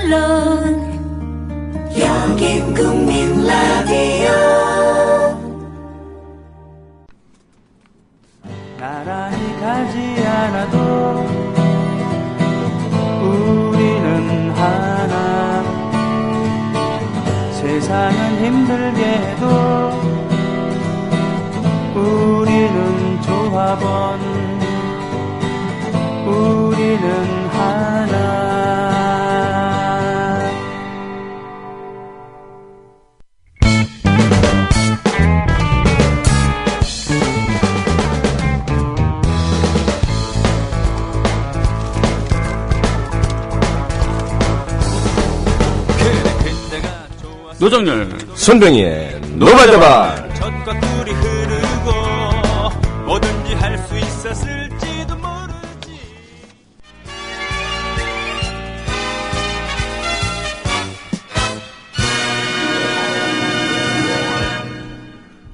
물론 여긴 국민 라디오. 나란히 가지 않아도 우리는 하나. 세상은 힘들게 해도 우리는 조합원. 우리는 하나. 노정열 손병희의 노발대발. 젖과 꿀이 흐르고 뭐든지 할 수 있었을지도 모르지.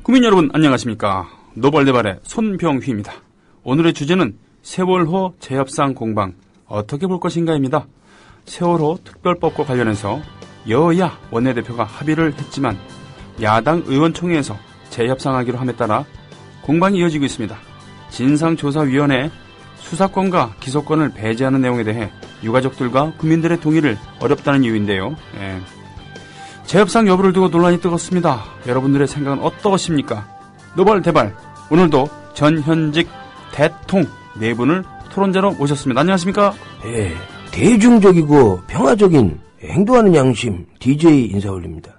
국민 여러분 안녕하십니까. 노발대발의 손병희입니다. 오늘의 주제는 세월호 재협상 공방 어떻게 볼 것인가입니다. 세월호 특별법과 관련해서 여야 원내대표가 합의를 했지만 야당 의원총회에서 재협상하기로 함에 따라 공방이 이어지고 있습니다. 진상조사위원회 수사권과 기소권을 배제하는 내용에 대해 유가족들과 국민들의 동의를 어렵다는 이유인데요. 재협상 여부를 두고 논란이 뜨겁습니다. 여러분들의 생각은 어떠십니까? 노발대발 오늘도 전현직 대통 네 분을 토론자로 모셨습니다. 안녕하십니까? 네, 대중적이고 평화적인 행동하는 양심 DJ 인사 올립니다.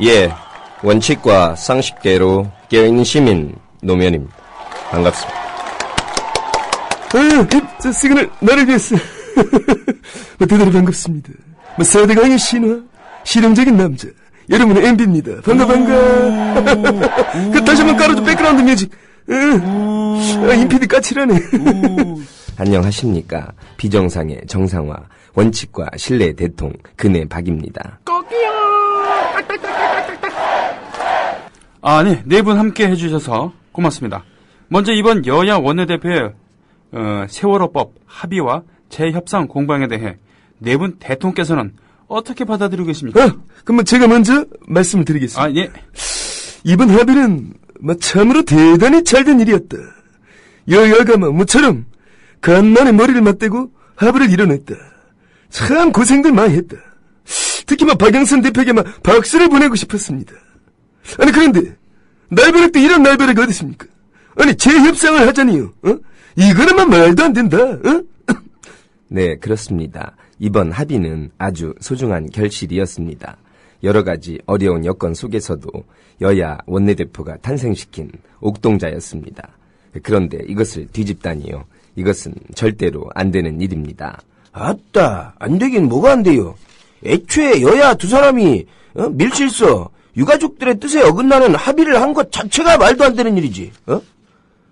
예, 원칙과 상식계로 깨어있는 시민 노면입니다. 반갑습니다. 저 시그널 나를 위해서 대단히 반갑습니다. 사대강의 신화 실용적인 남자 여러분의 MB입니다. 반가. 다시 한번 깔아줘. 백그라운드 뮤직. 임PD 까칠하네. 안녕하십니까. 비정상의 정상화 원칙과 신뢰의 대통 그네 박입니다. 네. 네 분 함께 해주셔서 고맙습니다. 먼저 이번 여야 원내대표의 세월호법 합의와 재협상 공방에 대해 네 분 대통께서는 어떻게 받아들이고 계십니까? 그럼 제가 먼저 말씀을 드리겠습니다. 예. 이번 합의는 참으로 대단히 잘된 일이었다. 여야가 모처럼 간만에 머리를 맞대고 합의를 이뤄냈다. 참 고생들 많이 했다. 특히 박영선 대표에게 박수를 보내고 싶었습니다. 아니 그런데 날벼락도 이런 날벼락이 어디 있습니까? 아니 재협상을 하자니요. 이거는 말도 안 된다. 네, 그렇습니다. 이번 합의는 아주 소중한 결실이었습니다. 여러 가지 어려운 여건 속에서도 여야 원내대표가 탄생시킨 옥동자였습니다. 그런데 이것을 뒤집다니요. 이것은 절대로 안 되는 일입니다. 아따, 안 되긴 뭐가 안 돼요. 애초에 여야 두 사람이 밀실서 유가족들의 뜻에 어긋나는 합의를 한 것 자체가 말도 안 되는 일이지.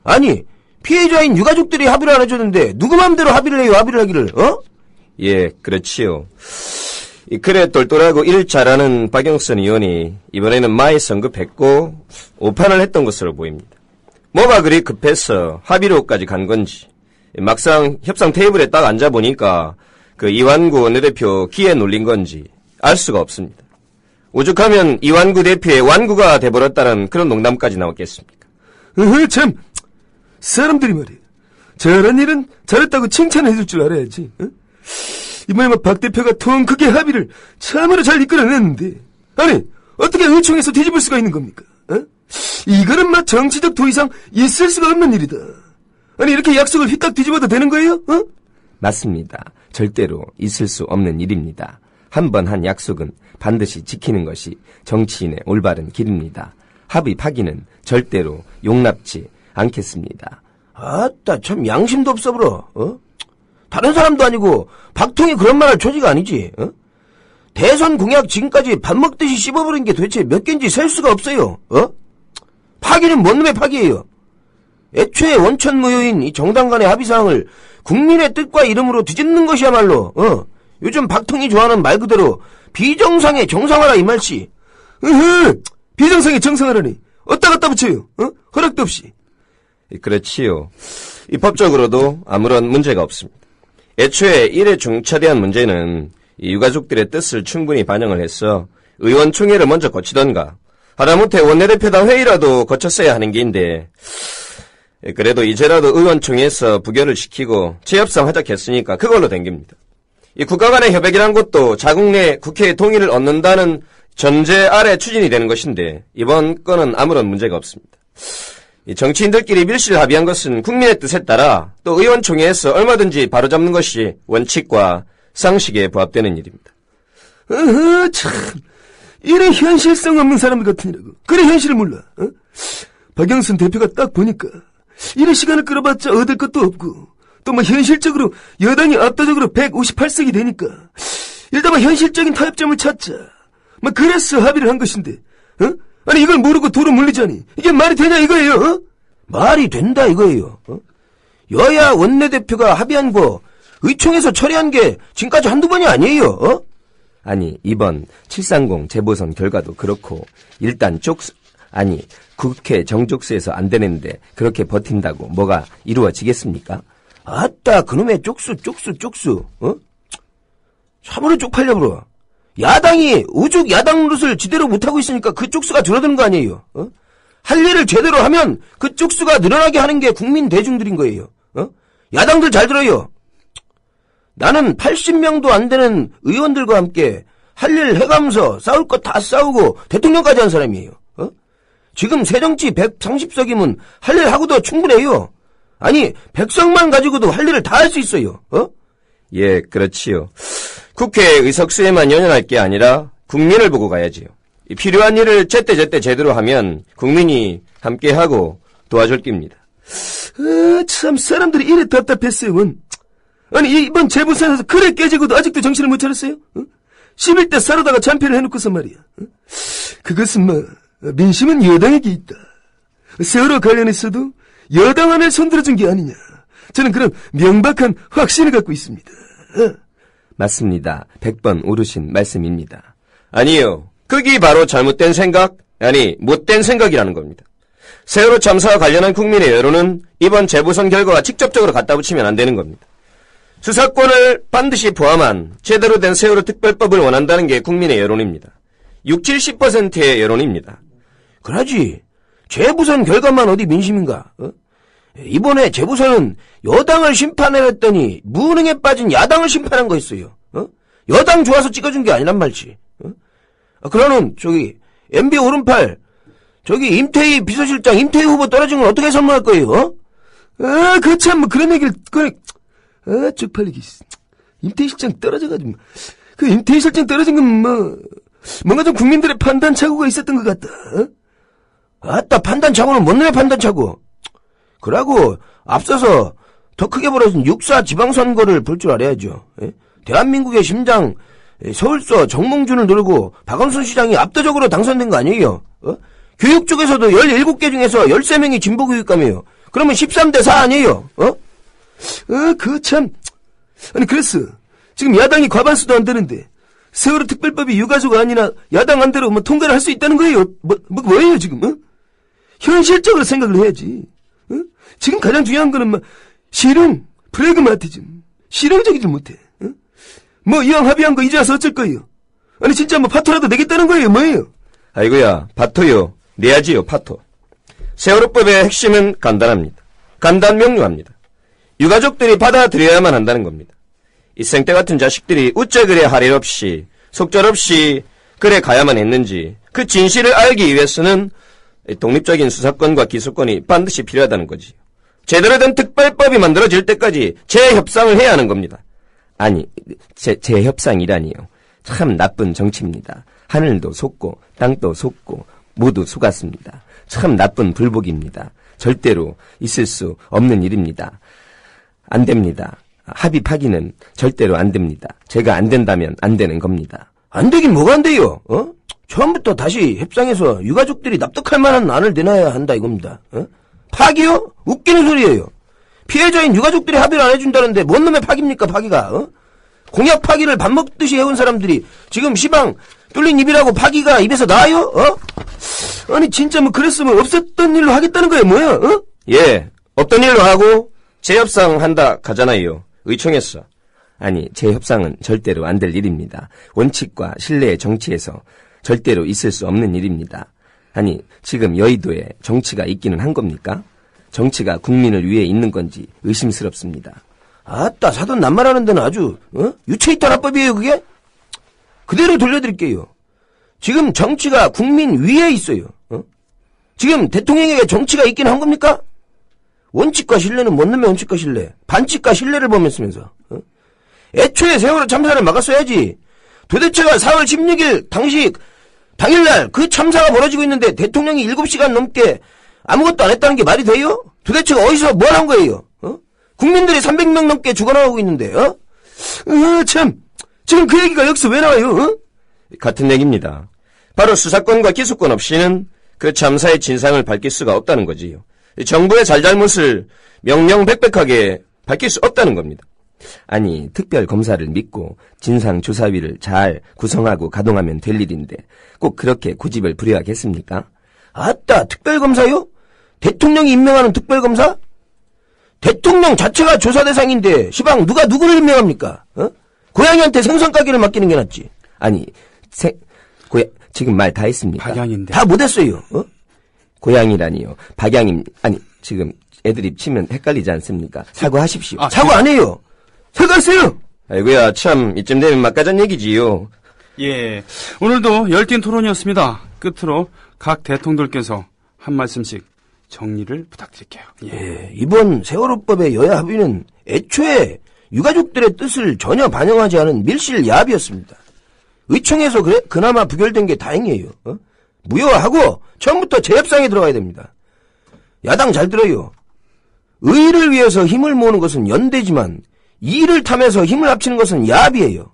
아니 피해자인 유가족들이 합의를 안 해줬는데 누구 맘대로 합의를 해요. 합의를 하기를. 예, 그렇지요. 그래 똘똘하고 일 잘하는 박영선 의원이 이번에는 많이 성급했고 오판을 했던 것으로 보입니다. 뭐가 그리 급해서 합의로까지 간 건지 막상 협상 테이블에 딱 앉아보니까 그 이완구 원내대표 기에 눌린 건지 알 수가 없습니다. 오죽하면 이완구 대표의 완구가 돼버렸다는 그런 농담까지 나왔겠습니까? 참 사람들이 말이야 잘한 일은 잘했다고 칭찬해줄 줄 알아야지. 이번에 박 대표가 통 크게 합의를 참으로 잘 이끌어냈는데 아니 어떻게 의총에서 뒤집을 수가 있는 겁니까? 이거는 정치적 도의상 있을 수가 없는 일이다. 아니 이렇게 약속을 휘딱 뒤집어도 되는 거예요? 맞습니다. 절대로 있을 수 없는 일입니다. 한 번 한 약속은 반드시 지키는 것이 정치인의 올바른 길입니다. 합의 파기는 절대로 용납치 않겠습니다. 아따 참 양심도 없어 불어. 다른 사람도 아니고 박통이 그런 말 할 처지가 아니지. 대선 공약 지금까지 밥 먹듯이 씹어버린 게 도대체 몇 개인지 셀 수가 없어요. 파기는 뭔 놈의 파기예요. 애초에 원천무효인 이 정당 간의 합의사항을 국민의 뜻과 이름으로 뒤집는 것이야말로 요즘 박통이 좋아하는 말 그대로 비정상의 정상화라 이 말씨. 비정상의 정상화라니 어디다 갖다 붙여요. 허락도 없이. 그렇지요. 이 법적으로도 아무런 문제가 없습니다. 애초에 일에 중차대한 문제는 이 유가족들의 뜻을 충분히 반영을 해서 의원총회를 먼저 거치던가 하다못해 원내대표단 회의라도 거쳤어야 하는 게인데 그래도 이제라도 의원총회에서 부결을 시키고 재협상 하자 했으니까 그걸로 된 겁니다. 이 국가 간의 협약이란 것도 자국 내 국회의 동의를 얻는다는 전제 아래 추진이 되는 것인데 이번 건은 아무런 문제가 없습니다. 이 정치인들끼리 밀실 합의한 것은 국민의 뜻에 따라 또 의원총회에서 얼마든지 바로잡는 것이 원칙과 상식에 부합되는 일입니다. 참. 이래 현실성 없는 사람들 같으니라고. 그래 현실을 몰라. 박영선 대표가 딱 보니까 이래 시간을 끌어봤자 얻을 것도 없고 또 뭐 현실적으로 여당이 압도적으로 158석이 되니까 일단 뭐 현실적인 타협점을 찾자. 뭐 그래서 합의를 한 것인데 아니 이걸 모르고 도로 물리자니 이게 말이 되냐 이거예요. 말이 된다 이거예요. 여야 원내대표가 합의한 거 의총에서 처리한 게 지금까지 한두 번이 아니에요. 아니 이번 730 재보선 결과도 그렇고 일단 국회 정족수에서 안 되는데 그렇게 버틴다고 뭐가 이루어지겠습니까? 아따 그놈의 쪽수 참으로 쪽팔려버려. 야당이 오죽 야당 노릇을 제대로 못하고 있으니까 그 쪽수가 줄어드는 거 아니에요. 할 일을 제대로 하면 그 쪽수가 늘어나게 하는 게 국민 대중들인 거예요. 야당들 잘 들어요. 나는 80명도 안 되는 의원들과 함께 할 일 해가면서 싸울 것 다 싸우고 대통령까지 한 사람이에요. 지금 새정치 130석이면 할 일 하고도 충분해요. 아니 100석만 가지고도 할 일을 다 할 수 있어요. 예, 그렇지요. 국회 의석수에만 연연할 게 아니라 국민을 보고 가야지요. 필요한 일을 제때제때 제대로 하면 국민이 함께하고 도와줄 겁니다. 참 사람들이 이래 답답했어요. 아니 이번 재보선에서 그래 깨지고도 아직도 정신을 못 차렸어요? 11대 싸우다가 참패를 해놓고서 말이야. 그것은 뭐 민심은 여당에게 있다. 세월호 관련해서도 여당 안을 손들어준 게 아니냐. 저는 그런 명백한 확신을 갖고 있습니다. 맞습니다. 100번 오르신 말씀입니다. 아니요. 그게 바로 잘못된 생각, 아니 못된 생각이라는 겁니다. 세월호 참사와 관련한 국민의 여론은 이번 재보선 결과와 직접적으로 갖다 붙이면 안 되는 겁니다. 수사권을 반드시 포함한 제대로 된 세월호 특별법을 원한다는 게 국민의 여론입니다. 60, 70%의 여론입니다. 그러지. 재보선 결과만 어디 민심인가? 이번에 재보선은 여당을 심판해냈더니 무능에 빠진 야당을 심판한 거였어요. 여당 좋아서 찍어준 게 아니란 말지. 그러는 MB 오른팔 임태희 비서실장 임태희 후보 떨어진 건 어떻게 선물할 거예요? 그 참 뭐 그런 얘기를 쪽팔리기. 임태희 실장 떨어져가지고 그 임태희 실장 떨어진 건 뭔가 좀 국민들의 판단 착오가 있었던 것 같다. 아따 판단 착오는 뭔 놈의 판단 착오. 그러고 앞서서 더 크게 벌어진 6.4 지방선거를 볼 줄 알아야죠. 대한민국의 심장 서울서 정몽준을 누르고 박원순 시장이 압도적으로 당선된 거 아니에요? 교육 쪽에서도 17개 중에서 13명이 진보교육감이에요. 그러면 13대 4 아니에요? 그 참. 아니 그랬어. 지금 야당이 과반수도 안 되는데 세월호 특별법이 유가족 아니나 야당 안대로 통과를 할 수 있다는 거예요. 뭐예요 지금? 현실적으로 생각을 해야지. 지금 가장 중요한 거는 실용, 프래그마티즘. 실용적이지 못해. 이왕 합의한 거 이제 와서 어쩔 거예요? 아니 진짜 파토라도 내겠다는 거예요? 뭐예요? 아이고야, 파토요. 내야지요, 파토. 세월호법의 핵심은 간단합니다. 간단 명료합니다. 유가족들이 받아들여야만 한다는 겁니다. 이 생떼 같은 자식들이 우째 그래 할 일 없이 속절없이 그래 가야만 했는지 그 진실을 알기 위해서는 독립적인 수사권과 기소권이 반드시 필요하다는 거지. 제대로 된 특별법이 만들어질 때까지 재협상을 해야 하는 겁니다. 아니, 재협상이라니요. 참 나쁜 정치입니다. 하늘도 속고 땅도 속고 모두 속았습니다. 참 나쁜 불복입니다. 절대로 있을 수 없는 일입니다. 안 됩니다. 합의 파기는 절대로 안 됩니다. 제가 안 된다면 안 되는 겁니다. 안 되긴 뭐가 안 돼요? 처음부터 다시 협상해서 유가족들이 납득할 만한 안을 내놔야 한다 이겁니다. 파기요? 웃기는 소리예요. 피해자인 유가족들이 합의를 안 해준다는데 뭔 놈의 파기입니까 파기가? 공약 파기를 밥 먹듯이 해온 사람들이 지금 시방 뚫린 입이라고 파기가 입에서 나와요? 아니 진짜 그랬으면 없었던 일로 하겠다는 거예요 뭐야? 예, 없던 일로 하고 재협상 한다 가잖아요. 의총에서. 아니, 재협상은 절대로 안 될 일입니다. 원칙과 신뢰의 정치에서 절대로 있을 수 없는 일입니다. 아니, 지금 여의도에 정치가 있기는 한 겁니까? 정치가 국민을 위해 있는 건지 의심스럽습니다. 아따, 사돈 낱말하는 데는 아주 유체이탈 합법이에요, 그게? 그대로 돌려드릴게요. 지금 정치가 국민 위에 있어요. 지금 대통령에게 정치가 있긴 한 겁니까? 원칙과 신뢰는 뭔 놈의 원칙과 신뢰? 반칙과 신뢰를 범했으면서. 애초에 세월호 참사를 막았어야지. 도대체가 4월 16일 당일날 그 참사가 벌어지고 있는데 대통령이 7시간 넘게 아무것도 안 했다는 게 말이 돼요? 도대체가 어디서 뭘 한 거예요? 국민들이 300명 넘게 죽어나가고 있는데, 참. 지금 그 얘기가 여기서 왜 나와요? 같은 얘기입니다. 바로 수사권과 기소권 없이는 그 참사의 진상을 밝힐 수가 없다는 거지요. 정부의 잘잘못을 명명백백하게 밝힐 수 없다는 겁니다. 아니, 특별검사를 믿고 진상조사위를 잘 구성하고 가동하면 될 일인데 꼭 그렇게 고집을 부려야겠습니까? 아따, 특별검사요? 대통령이 임명하는 특별검사? 대통령 자체가 조사 대상인데 시방 누가 누구를 임명합니까? 고양이한테 생선 가게를 맡기는 게 낫지. 아니, 지금 말 다 했습니까? 박양인데. 다 못했어요. 고양이라니요. 박양임, 아니, 지금 애드립 치면 헷갈리지 않습니까? 사과하십시오. 사과 안 해요. 사과하세요. 아이고야, 참, 이쯤 되면 막가전 얘기지요. 예. 오늘도 열띤 토론이었습니다. 끝으로 각 대통령들께서 한 말씀씩 정리를 부탁드릴게요. 예, 이번 세월호법의 여야 합의는 애초에 유가족들의 뜻을 전혀 반영하지 않은 밀실 야합이었습니다. 의총에서 그나마 부결된 게 다행이에요. 무효화하고 처음부터 재협상에 들어가야 됩니다. 야당 잘 들어요. 의를 위해서 힘을 모으는 것은 연대지만 이를 탐해서 힘을 합치는 것은 야합이에요.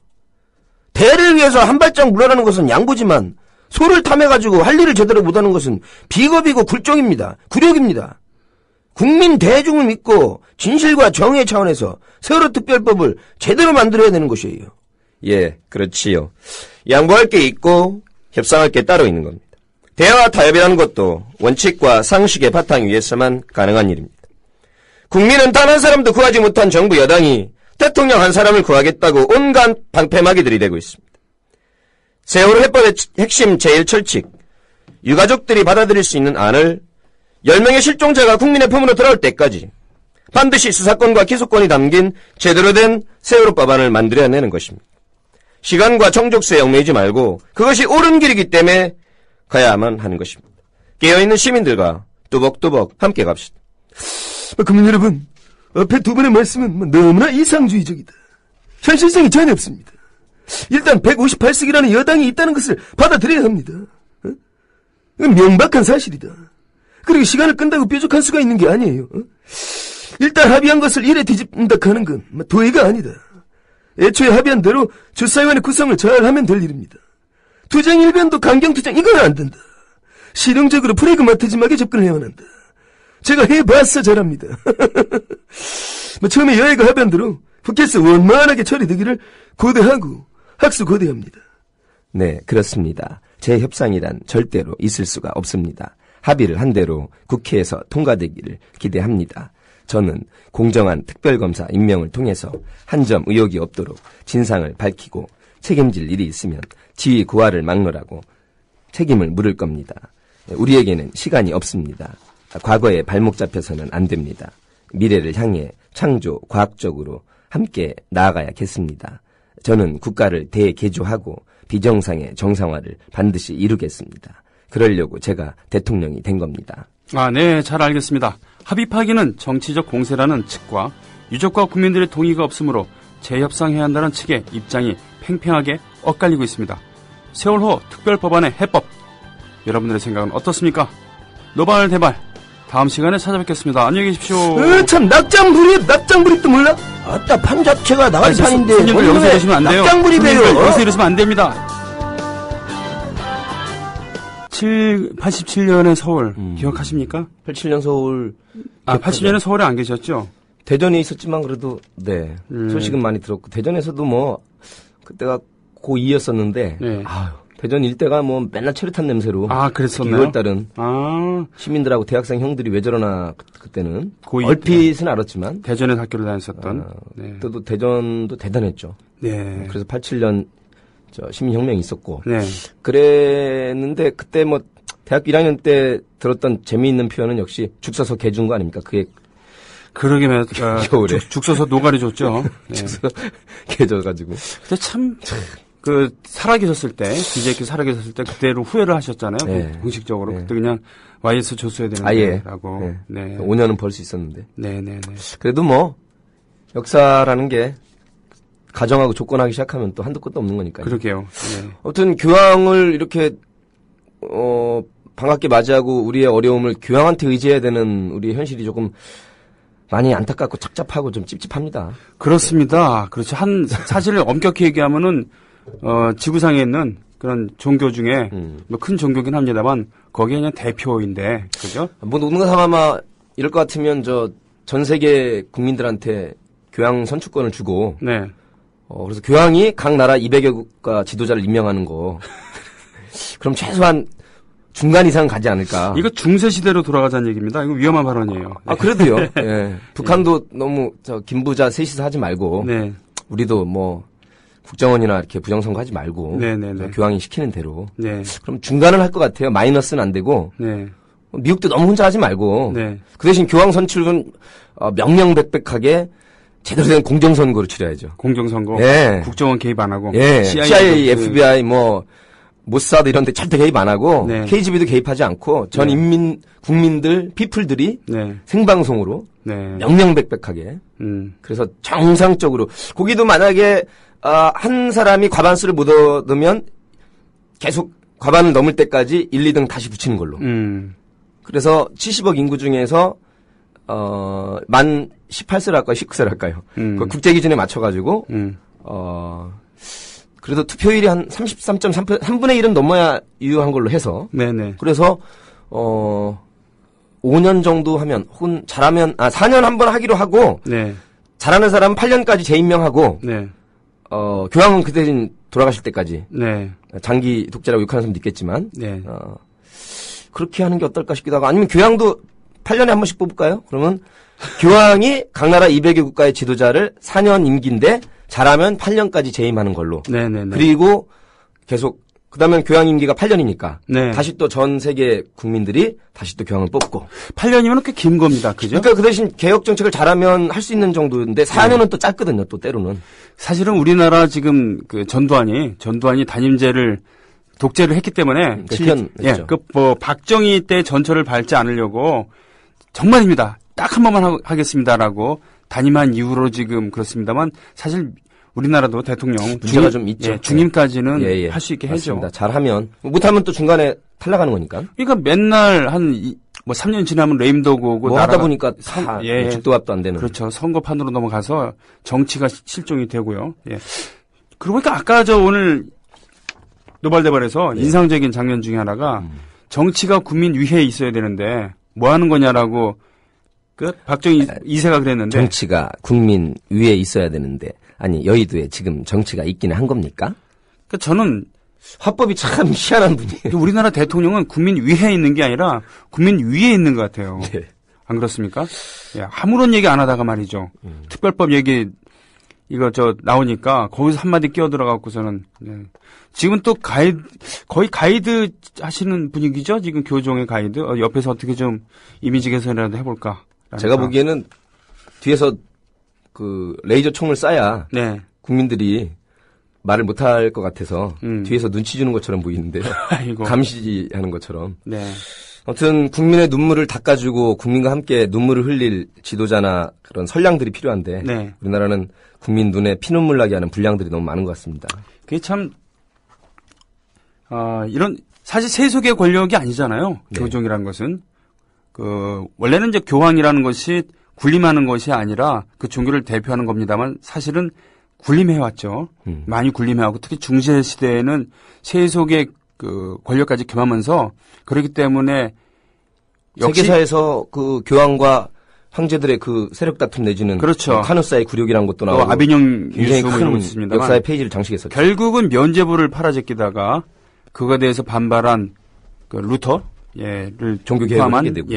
대를 위해서 한 발짝 물러나는 것은 양보지만 소를 탐해가지고 할 일을 제대로 못하는 것은 비겁이고 굴종입니다. 굴욕입니다. 국민 대중을 믿고 진실과 정의 차원에서 세월호 특별법을 제대로 만들어야 되는 것이에요. 예, 그렇지요. 양보할 게 있고 협상할 게 따로 있는 겁니다. 대화와 타협이라는 것도 원칙과 상식의 바탕 위에서만 가능한 일입니다. 국민은 단 한 사람도 구하지 못한 정부 여당이 대통령 한 사람을 구하겠다고 온갖 방패막이 들이대고 있습니다. 세월호 해법의 핵심 제1철칙, 유가족들이 받아들일 수 있는 안을 10명의 실종자가 국민의 품으로 돌아올 때까지 반드시 수사권과 기소권이 담긴 제대로 된 세월호 법안을 만들어내는 것입니다. 시간과 정족수에 얽매이지 말고 그것이 옳은 길이기 때문에 가야만 하는 것입니다. 깨어있는 시민들과 뚜벅뚜벅 함께 갑시다. 국민 여러분, 앞에 두 분의 말씀은 너무나 이상주의적이다. 현실성이 전혀 없습니다. 일단 158석이라는 여당이 있다는 것을 받아들여야 합니다. 명백한 사실이다. 그리고 시간을 끈다고 뾰족할 수가 있는 게 아니에요. 일단 합의한 것을 이래 뒤집는다 하는 건 도의가 아니다. 애초에 합의한 대로 조사위원회 구성을 잘 하면 될 일입니다. 투쟁 일변도 강경투쟁 이건 안 된다. 실용적으로 프레그마티즘하게 접근을 해야만 한다. 제가 해봤어 잘합니다. 처음에 여야가 합의한 대로 국회에서 원만하게 처리되기를 고대하고 학수 고대합니다. 네, 그렇습니다. 재협상이란 절대로 있을 수가 없습니다. 합의를 한 대로 국회에서 통과되기를 기대합니다. 저는 공정한 특별검사 임명을 통해서 한 점 의혹이 없도록 진상을 밝히고 책임질 일이 있으면 지위 고하를 막론하고 책임을 물을 겁니다. 우리에게는 시간이 없습니다. 과거에 발목 잡혀서는 안 됩니다. 미래를 향해 창조 과학적으로 함께 나아가야겠습니다. 저는 국가를 대개조하고 비정상의 정상화를 반드시 이루겠습니다. 그러려고 제가 대통령이 된 겁니다. 네, 잘 알겠습니다. 합의 파기는 정치적 공세라는 측과 유족과 국민들의 동의가 없으므로 재협상해야 한다는 측의 입장이 팽팽하게 엇갈리고 있습니다. 세월호 특별법안의 해법, 여러분들의 생각은 어떻습니까? 노발 대발, 다음 시간에 찾아뵙겠습니다. 안녕히 계십시오. 참 낙장불입도 몰라? 아따 판 자체가 나갈 판인데 손님들 여기서 이러시면 안 돼요. 낙장불입이에요. 여기서 이러시면 안 됩니다. 87년의 서울 기억하십니까? 87년 서울 80년에 서울에 안 계셨죠? 대전에 있었지만 그래도 네 소식은 많이 들었고 대전에서도 뭐 그때가 고2였었는데 네. 아유 대전 일대가 뭐 맨날 체류탄 냄새로. 아, 그랬었나요? 2월달은 아, 시민들하고 대학생 형들이 왜 저러나 그때는 고2 얼핏은 알았지만 대전에서 학교를 다녔었던. 네. 또 대전도 대단했죠. 네. 그래서 87년 시민혁명이 있었고 네. 그랬는데 그때 뭐 대학교 1학년 때 들었던 재미있는 표현은 역시 죽 서서 개 준 거 아닙니까? 그게 그러게 겨울에. 죽 서서 노가리 줬죠. 네. 개 져가지고. 근데 참, 살아계셨을 때, DJ께 살아계셨을 때 그대로 후회를 하셨잖아요. 네. 공식적으로. 네. 그때 그냥 YS 줬어야 아예. 되는데. 라고. 네. 5년은 벌 수 있었는데. 네네네. 그래도 뭐, 역사라는 게 가정하고 조건하기 시작하면 또 한도 끝도 없는 거니까요. 그러게요. 네. 아무튼 교황을 이렇게, 반갑게 맞이하고 우리의 어려움을 교황한테 의지해야 되는 우리의 현실이 조금 많이 안타깝고 착잡하고 좀 찝찝합니다. 그렇습니다. 그렇죠. 사실을 엄격히 얘기하면은, 지구상에 있는 그런 종교 중에, 뭐 큰 종교긴 합니다만, 거기에 그냥 대표인데, 그죠? 뭐, 누군가 삼아마 이럴 것 같으면 전 세계 국민들한테 교황 선출권을 주고, 네. 그래서 교황이 각 나라 200여 국가 지도자를 임명하는 거. 그럼 최소한 중간 이상 가지 않을까. 이거 중세시대로 돌아가자는 얘기입니다. 이거 위험한 발언이에요. 아, 그래도요. 예. 북한도 너무 김부자 셋이서 하지 말고. 네. 우리도 뭐, 국정원이나 이렇게 부정선거 하지 말고. 네네네. 교황이 시키는 대로. 네. 그럼 중간을 할 것 같아요. 마이너스는 안 되고. 네. 미국도 너무 혼자 하지 말고. 네. 그 대신 교황 선출은 명명백백하게 제대로 된 공정선거로 치러야죠. 공정선거. 예. 국정원 개입 안 하고. 예. CIA, FBI, 모사드 이런 데 절대 개입 안 하고. 네. KGB도 개입하지 않고. 전 국민들, 피플들이 네. 생방송으로. 네. 명명백백하게. 그래서 정상적으로. 거기도 만약에, 한 사람이 과반수를 못 얻으면 계속 과반을 넘을 때까지 1, 2등 다시 붙이는 걸로. 그래서 70억 인구 중에서, 만 18세를 할까요? 19세를 할까요? 그 국제 기준에 맞춰가지고, 그래도 투표율이 한 33.3%, 3분의 1은 넘어야 유효한 걸로 해서. 네네. 그래서, 5년 정도 하면, 혹은 잘하면, 4년 한 번 하기로 하고, 네. 잘하는 사람은 8년까지 재임명하고, 네. 교황은 그 대신 돌아가실 때까지. 네. 장기 독재라고 욕하는 사람도 있겠지만, 네. 그렇게 하는 게 어떨까 싶기도 하고, 아니면 교황도 8년에 한 번씩 뽑을까요? 그러면 교황이 각 나라 200여 국가의 지도자를 4년 임기인데 잘하면 8년까지 재임하는 걸로. 네네네. 그리고 계속 그다음에 교황 임기가 8년이니까 네. 다시 또 전 세계 국민들이 다시 또 교황을 뽑고. 8년이면 꽤 긴 겁니다. 그죠? 그러니까 그 대신 개혁 정책을 잘하면 할 수 있는 정도인데 4년은 또 짧거든요. 또 때로는. 사실은 우리나라 지금 그 전두환이 단임제를 독재를 했기 때문에 실현했죠. 박정희 때 전철을 밟지 않으려고 정말입니다. 딱 한 번만 하겠습니다라고 단임한 이후로 지금 그렇습니다만 사실 우리나라도 대통령 문제가 좀 있죠. 중임까지는 할 수 있게 해죠. 잘하면 못하면 또 중간에 탈락하는 거니까. 그러니까 맨날 한 3년 지나면 레임덕 오고 하다 보니까 죽도밥도 안 되는. 그렇죠. 선거판으로 넘어가서 정치가 실종이 되고요. 예. 그러고 보니까 아까 오늘 노발대발에서 인상적인 장면 중에 하나가 정치가 국민 위해에 있어야 되는데 뭐 하는 거냐라고 박정희 2세가 그랬는데 정치가 국민 위에 있어야 되는데 아니 여의도에 지금 정치가 있기는 한 겁니까? 그러니까 저는 화법이 참 희한한 분이에요. 우리나라 대통령은 국민 위에 있는 게 아니라 국민 위에 있는 것 같아요. 네. 안 그렇습니까? 예, 아무런 얘기 안 하다가 말이죠. 특별법 얘기 나오니까 거기서 한마디 끼어들어갖고서는 지금 또 거의 가이드 하시는 분위기죠. 지금 교종의 가이드. 옆에서 어떻게 좀 이미지 개선이라도 해볼까. 제가 보기에는 뒤에서 레이저 총을 쏴야 국민들이 말을 못할 것 같아서 뒤에서 눈치 주는 것처럼 보이는데요. 아이고. 감시하는 것처럼. 네. 아무튼 국민의 눈물을 닦아주고 국민과 함께 눈물을 흘릴 지도자나 그런 선량들이 필요한데 우리나라는 국민 눈에 피눈물 나게 하는 불량들이 너무 많은 것 같습니다. 그게 참 이런 사실 세속의 권력이 아니잖아요. 교종이라는 것은 원래는 이제 교황이라는 것이 군림하는 것이 아니라 그 종교를 대표하는 겁니다만 사실은 군림해왔죠. 많이 군림해왔고 특히 중세 시대에는 세속의 권력까지 겸하면서 그렇기 때문에 세계사에서 교황과 황제들의 세력 다툼 내지는 그렇죠. 카누사의 굴욕이라는 것도 나오고 아비뇽 굉장히 큰 큰 있습니다만 역사의 페이지를 장식했었죠. 결국은 면죄부를 팔아제끼다가 그거에 대해서 반발한 그 루터, 를 종교 개혁을 하게 되고.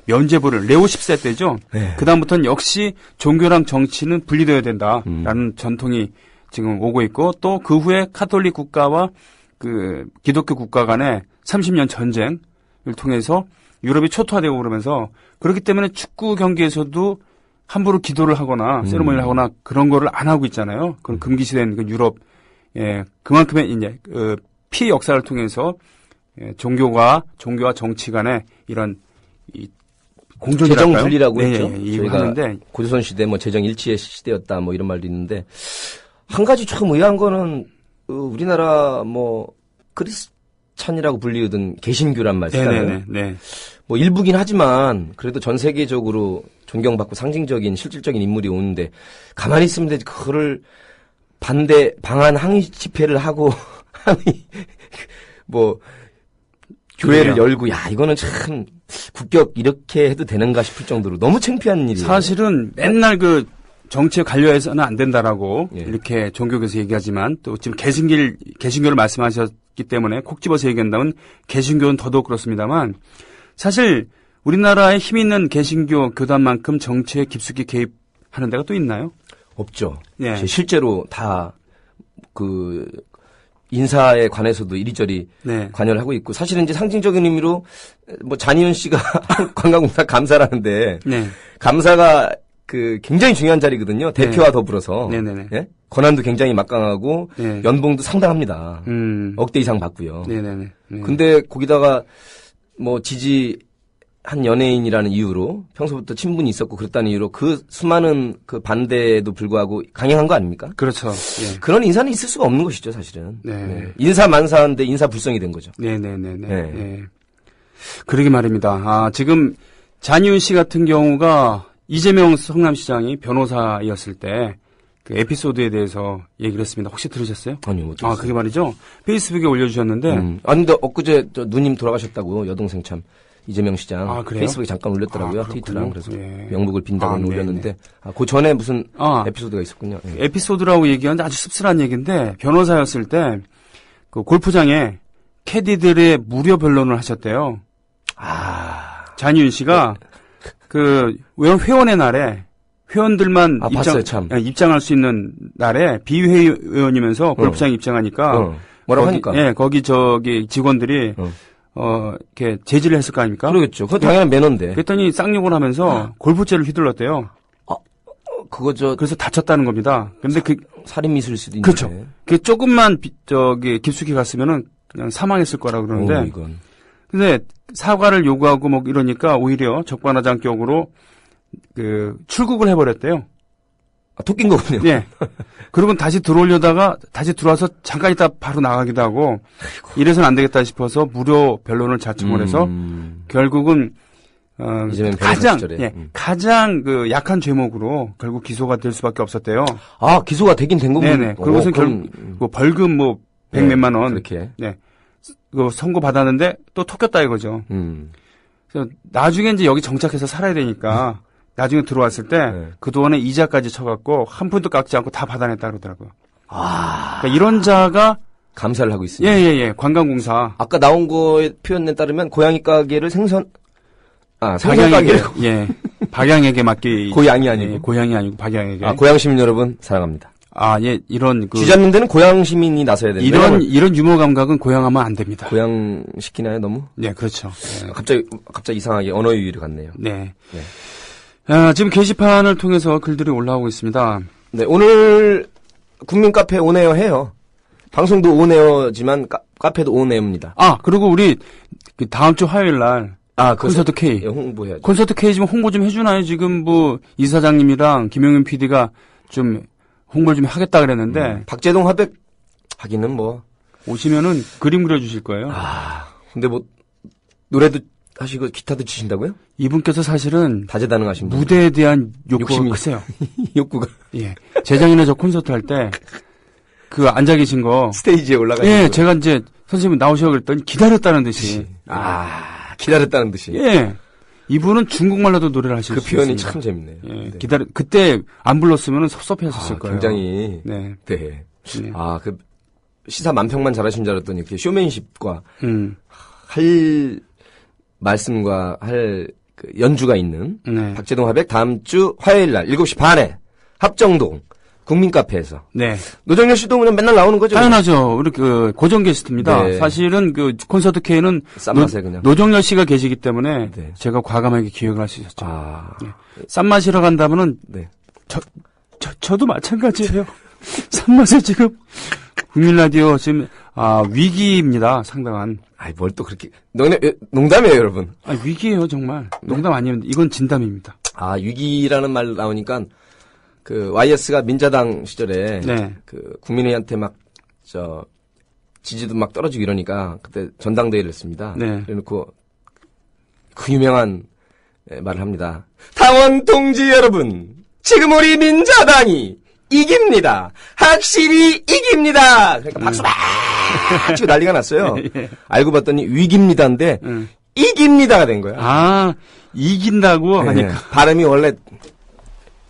면죄부를 레오 10세 때죠. 네. 그다음부터는 역시 종교랑 정치는 분리되어야 된다라는 전통이 지금 오고 있고 또 그 후에 카톨릭 국가와 그 기독교 국가 간의 30년 전쟁을 통해서 유럽이 초토화되고 그러면서 그렇기 때문에 축구 경기에서도 함부로 기도를 하거나 세리머니를 하거나 그런 거를 안 하고 있잖아요. 그런 금기시된 그 유럽, 그만큼의 이제 피해 역사를 통해서 종교와 정치 간의 이런 이 공존이랄까요? 재정 분리라고 했죠. 저희가 하는데 고조선 시대 뭐 재정 일치의 시대였다 뭐 이런 말도 있는데 한 가지 참 의아한 거는 우리나라 뭐 크리스찬이라고 불리우던 개신교란 말 쓰잖아요. 네. 뭐 일부긴 하지만 그래도 전 세계적으로 존경받고 상징적인 실질적인 인물이 오는데 가만히 있으면 되지 그거를 방한 항의 집회를 하고 뭐 교회를 그래요. 열고 야 이거는 참 국격 이렇게 해도 되는가 싶을 정도로 너무 창피한 일이에요. 사실은 맨날 그 정치에 관여해서는 안 된다라고 예. 이렇게 종교에서 얘기하지만 또 지금 개신교를 말씀하셨기 때문에 콕 집어서 얘기한다면 개신교는 더더욱 그렇습니다만 사실 우리나라에 힘 있는 개신교 교단만큼 정치에 깊숙이 개입하는 데가 또 있나요? 없죠. 예. 실제로 다 그 인사에 관해서도 이리저리 네. 관여를 하고 있고 사실은 이제 상징적인 의미로 뭐 잔이윤 씨가 관광공사 감사라는데 네. 감사가 그 굉장히 중요한 자리거든요. 대표와 더불어서 네네네. 예? 권한도 굉장히 막강하고 네. 연봉도 상당합니다. 억대 이상 받고요. 네네네. 네. 근데 거기다가 뭐 지지한 연예인이라는 이유로 평소부터 친분이 있었고 그랬다는 이유로 그 수많은 그 반대에도 불구하고 강행한 거 아닙니까? 그렇죠. 예. 그런 인사는 있을 수가 없는 것이죠, 사실은. 네. 인사 만사인데 인사 불성이 된 거죠. 네네네네. 네. 네. 그러게 말입니다. 지금 잔이윤 씨 같은 경우가 이재명 성남시장이 변호사였을 때 그 에피소드에 대해서 얘기를 했습니다. 혹시 들으셨어요? 아니요, 못 들었어요. 그게 말이죠. 페이스북에 올려주셨는데. 아니, 근데 엊그제 저 누님 돌아가셨다고 여동생 참 이재명 시장 그래요? 페이스북에 잠깐 올렸더라고요. 그렇군요. 트위터랑 그래서 예. 명복을 빈다고 네네. 올렸는데 그 전에 무슨 에피소드가 있었군요. 예. 에피소드라고 얘기하는데 아주 씁쓸한 얘기인데 변호사였을 때 그 골프장에 캐디들의 무료 변론을 하셨대요. 잔이윤 씨가 그 회원의 날에 회원들만 봤어요, 참. 입장할 수 있는 날에 비회원이면서 골프장에 입장하니까 뭐라고 거기, 하니까? 예, 거기 직원들이 이렇게 제지를 했을 거 아닙니까? 그러겠죠. 그거 당연한 매너인데. 그랬더니 쌍욕을 하면서 골프채를 휘둘렀대요. 그거 그래서 다쳤다는 겁니다. 근데 살인 미술일 수도 있는데. 그렇죠. 그 조금만 깊숙이 갔으면은 그냥 사망했을 거라 그러는데. 이건. 근데 사과를 요구하고 뭐 이러니까 오히려 적반하장격으로 출국을 해버렸대요. 토낀 거군요. 예. 그리고 다시 들어오려다가 다시 들어와서 잠깐 있다 바로 나가기도 하고 이래서는 안 되겠다 싶어서 무료 변론을 자청을 해서 결국은 가장 그 약한 죄목으로 결국 기소가 될 수밖에 없었대요. 기소가 되긴 된 거군요. 네네. 그러고서 결국 뭐 벌금 뭐 100몇만 원. 그렇게. 네. 그 선고 받았는데 또 토꼈다 이거죠. 그래서 나중에 이제 여기 정착해서 살아야 되니까 나중에 들어왔을 때 그동안에 이자까지 쳐갖고 한 푼도 깎지 않고 다 받아냈다 그러더라고요. 그러니까 이런 자가 감사를 하고 있습니다. 예. 관광공사. 아까 나온 거의 표현에 따르면 고양이 가게를 생선 가게를 예. 박양에게 맡기. 고양이 아니고. 예, 고양이 아니고 박양에게. 고양 시민 여러분 사랑합니다. 예. 이런 쥐잡는 고양 시민이 나서야 된다. 이런 유머 감각은 고양하면 안 됩니다. 고양 시키나요, 너무? 네, 그렇죠. 네. 갑자기 이상하게 언어 유희를 갔네요. 네. 지금 게시판을 통해서 글들이 올라오고 있습니다. 네, 오늘 국민 카페 온에어 해요. 방송도 온에어지만 카페도 온에어입니다. 그리고 우리 그 다음 주 화요일 날 콘서트 K. 예, 홍보해야죠. 콘서트 K 좀 홍보 좀 해주나요? 지금 뭐 이사장님이랑 김용윤 PD가 좀 홍보를 좀 하겠다 그랬는데 박재동 화백 하기는 뭐 오시면은 그림 그려주실 거예요. 근데 뭐 노래도 하시고 기타도 치신다고요? 이분께서 사실은 다재다능하신 분. 무대에 대한 욕구가 욕심이 크세요. 욕구가. 예. 재작년에 저 콘서트 할 때 그 앉아 계신 거 스테이지에 올라가신 예, 거. 제가 이제 선생님 나오셔 그랬더니 기다렸다는 듯이. 기다렸다는 듯이. 예. 이분은 중국말로도 노래를 하실 수 있습니다. 표현이 참 재밌네요. 예. 네. 그때 안 불렀으면 섭섭해하셨을 거예요. 굉장히. 네. 네. 네. 시사 만평만 잘하신 줄 알았더니 이렇게 쇼맨십과 음. 할 말씀과 할 그 연주가 있는 네. 박재동 화백 다음 주 화요일 날 7시 반에 합정동 국민카페에서 네. 노정열 씨도 그냥 맨날 나오는 거죠? 당연하죠. 우리 그 고정 게스트입니다. 네. 사실은 그 콘서트 K는 싼 맛에 그냥. 노정열 씨가 계시기 때문에 네. 제가 과감하게 기획을 할 수 있었죠. 아, 네. 싼 맛이라 간다면은 네. 저도 마찬가지예요. 싼 맛에 지금 국민 라디오 지금 위기입니다. 상당한. 아이 뭘 또 그렇게 농담이에요, 여러분. 위기예요, 정말. 농담 아니에요. 이건 진담입니다. 아, 위기라는 말 나오니까 그 YS가 민자당 시절에 네. 그 국민의한테 막 지지도 막 떨어지고 이러니까 그때 전당대회를 했습니다. 네. 그래놓고 그 유명한 말을 합니다. 당원 동지 여러분, 지금 우리 민자당이 이깁니다. 확실히 이깁니다. 그러니까 박수 막 치고 난리가 났어요. 알고 봤더니 위기입니다인데 이깁니다가 된 거야. 이긴다고 네. 하니까. 발음이 원래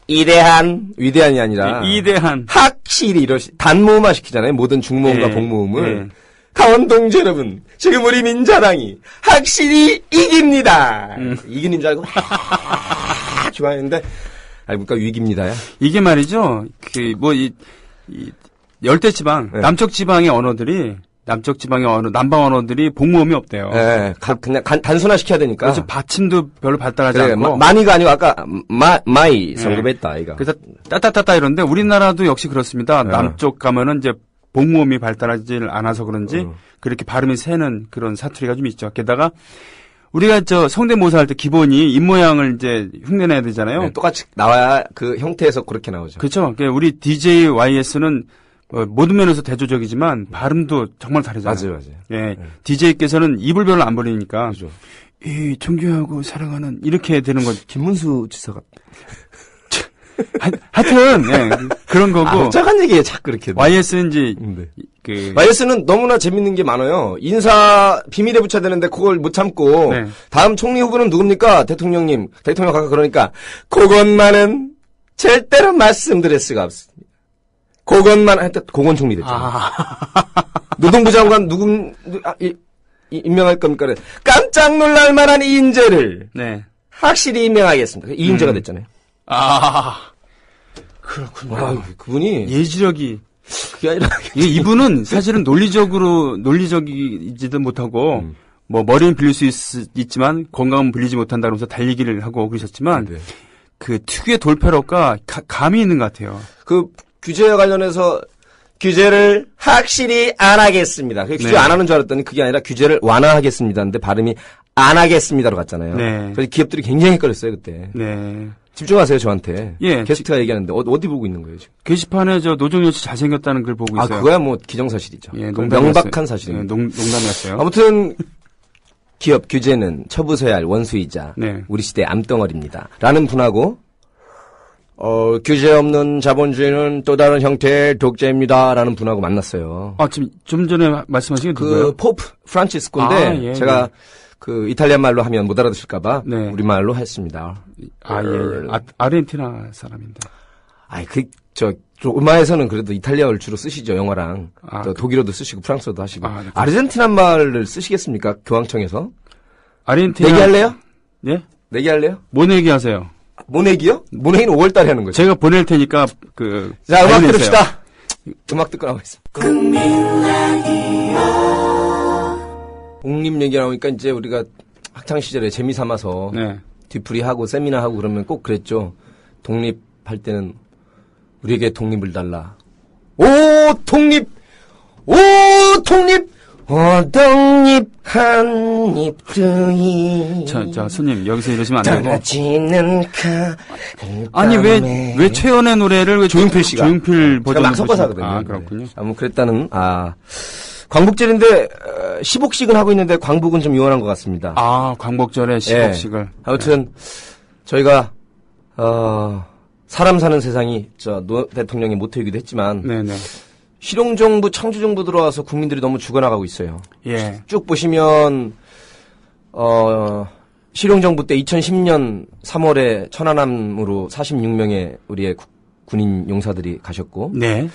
위대한이 아니라 이대한. 확실히 단모음화 시키잖아요. 모든 중모음과 네. 복모음을. 네. 강원 동지 여러분, 지금 우리 민자당이 확실히 이깁니다. 이기는 줄 알고 좋아했는데 알고 보니까 위기입니다야. 이게 말이죠. 열대 지방, 네. 남쪽 지방의 언어들이 남방 언어들이 복모음이 없대요. 네, 그냥 단순화 시켜야 되니까. 그래서 받침도 별로 발달하지 그래, 않고. 많이가 아니고 아까 마이 성급했다 아이가. 그래서 따따따따 이런데 우리나라도 역시 그렇습니다. 네. 남쪽 가면은 이제 복모음이 발달하지 않아서 그런지 그렇게 발음이 새는 그런 사투리가 좀 있죠. 게다가 우리가 성대모사 할 때 기본이 입모양을 이제 흉내내야 되잖아요. 네, 똑같이 나와야 그 형태에서 그렇게 나오죠. 그렇죠. 그러니까 우리 DJ YS는 모든 면에서 대조적이지만 발음도 정말 다르잖아요. 맞아요. 예, DJ께서는 입을 별로 안 벌리니까 그죠. 이 존경하고 사랑하는 이렇게 되는 거죠. 김문수 지사가 하여튼 예, 그런 거고. 짝한 얘기에 자꾸 이렇게. YS는 이제 네. YS는 너무나 재밌는 게 많아요. 인사 비밀에 붙여야 되는데 그걸 못 참고 네. 다음 총리 후보는 누굽니까? 대통령 가까 그러니까 그것만은 절대로 말씀드릴 수가 없습니다. 그것만 할 때 고건 총리 됐잖아요. 노동부 장관 임명할 겁니까? 깜짝 놀랄 만한 인재를 네. 확실히 임명하겠습니다. 이인재가 됐잖아요. 그렇군요. 와, 그분이 예지력이 그게 아니라 이분은 사실은 논리적이지도 못하고 뭐 머리는 빌릴 수 있지만 건강은 빌리지 못한다 그러면서 달리기를 하고 그러셨지만 네. 그 특유의 돌팔어가 감이 있는 것 같아요. 그 규제와 관련해서 규제를 확실히 안 하겠습니다. 규제 네. 안 하는 줄 알았더니 그게 아니라 규제를 완화하겠습니다. 근데 발음이 안 하겠습니다로 갔잖아요. 네. 그래서 기업들이 굉장히 헷갈렸어요, 그때. 네. 집중하세요, 저한테. 예. 게스트가 얘기하는데 어디 보고 있는 거예요, 지금? 게시판에 노정열 씨 잘생겼다는 글 보고 있어요. 그거야 뭐 기정사실이죠. 예, 그건 농담이었어요. 명박한 사실입니다. 예, 농담이었어요. 아무튼 기업 규제는 처부서야 할 원수이자 네. 우리 시대 암덩어리입니다. 라는 분하고 규제 없는 자본주의는 또 다른 형태의 독재입니다. 라는 분하고 만났어요. 지금 좀 전에 말씀하신 게 그 누구예요? 포프 프란치스코인데 예, 제가 그 이탈리안 말로 하면 못 알아듣을까봐 네. 우리말로 했습니다. 예. 아르헨티나 사람인데. 로마에서는 그래도 이탈리아어를 주로 쓰시죠, 영어랑. 또 독일어도 쓰시고 프랑스어도 하시고. 네. 아르헨티나 말을 쓰시겠습니까? 교황청에서? 아르헨티나. 내기할래요? 예? 내기할래요? 뭐 내기하세요? 모내기요? 모내기는 5월달에 하는 거죠. 제가 보낼 테니까 자, 음악 알려내세요. 들읍시다. 음악 듣고 나오겠습니다. 독립 얘기 나오니까 이제 우리가 학창 시절에 재미 삼아서 네. 뒤풀이하고 세미나하고 그러면 꼭 그랬죠. 독립할 때는 우리에게 독립을 달라. 오 독립 독립 한입 뜨이. 자, 손님 여기서 이러시면 안 되고. 떨어지는 아니 왜 최연의 노래를 왜 조용필 씨가 조용필 버전 막 섞어서 하거든요. 그렇군요. 아무 그랬다는 광복절인데 10억씩은 하고 있는데 광복은 좀 유한한 것 같습니다. 광복절에 10억씩을. 아무튼 저희가 사람 사는 세상이 노 대통령의 모토이기도 했지만 네네. 실용정부 청주정부 들어와서 국민들이 너무 죽어나가고 있어요. 예. 쭉 보시면 실용정부 때 2010년 3월에 천안함으로 46명의 우리의 군인 용사들이 가셨고 네.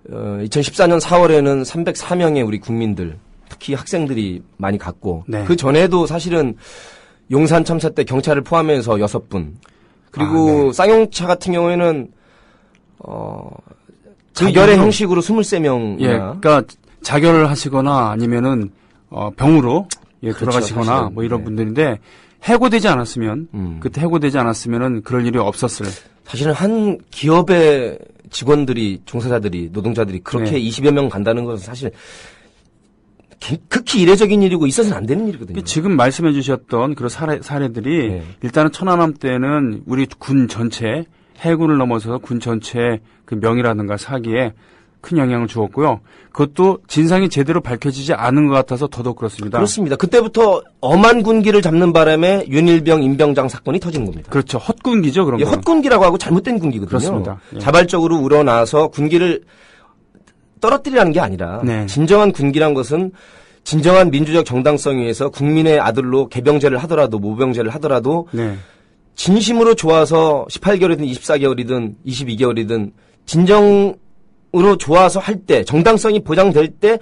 2014년 4월에는 304명의 우리 국민들, 특히 학생들이 많이 갔고, 네. 그 전에도 사실은 용산 참사 때 경찰을 포함해서 6분, 그리고 네. 쌍용차 같은 경우에는 자결의 형식으로 23명이나 예, 그러니까 자결을 하시거나 아니면은 병으로 그렇죠, 돌아가시거나 사실은. 뭐 이런 네. 분들인데 해고되지 않았으면 그때 해고되지 않았으면은 그럴 일이 없었을. 사실은 한 기업의 직원들이, 종사자들이, 노동자들이 그렇게 네. 20여 명 간다는 것은 사실 극히 이례적인 일이고 있어서는 안 되는 일이거든요. 지금 말씀해 주셨던 그런 사례들이 네. 일단은 천안함 때는 우리 군 전체 해군을 넘어서 군 전체의 그 명예라든가 사기에 큰 영향을 주었고요. 그것도 진상이 제대로 밝혀지지 않은 것 같아서 더더욱 그렇습니다. 그렇습니다. 그때부터 엄한 군기를 잡는 바람에 윤일병, 임병장 사건이 터지는 겁니다. 그렇죠. 헛군기죠, 그런 이게 거. 헛군기라고 하고 잘못된 군기거든요. 그렇습니다. 예. 자발적으로 우러나서 군기를 떨어뜨리라는 게 아니라 네. 진정한 군기란 것은 진정한 민주적 정당성 위에서 국민의 아들로 개병제를 하더라도 모병제를 하더라도 네. 진심으로 좋아서 18개월이든 24개월이든 22개월이든 진정으로 좋아서 할 때 정당성이 보장될 때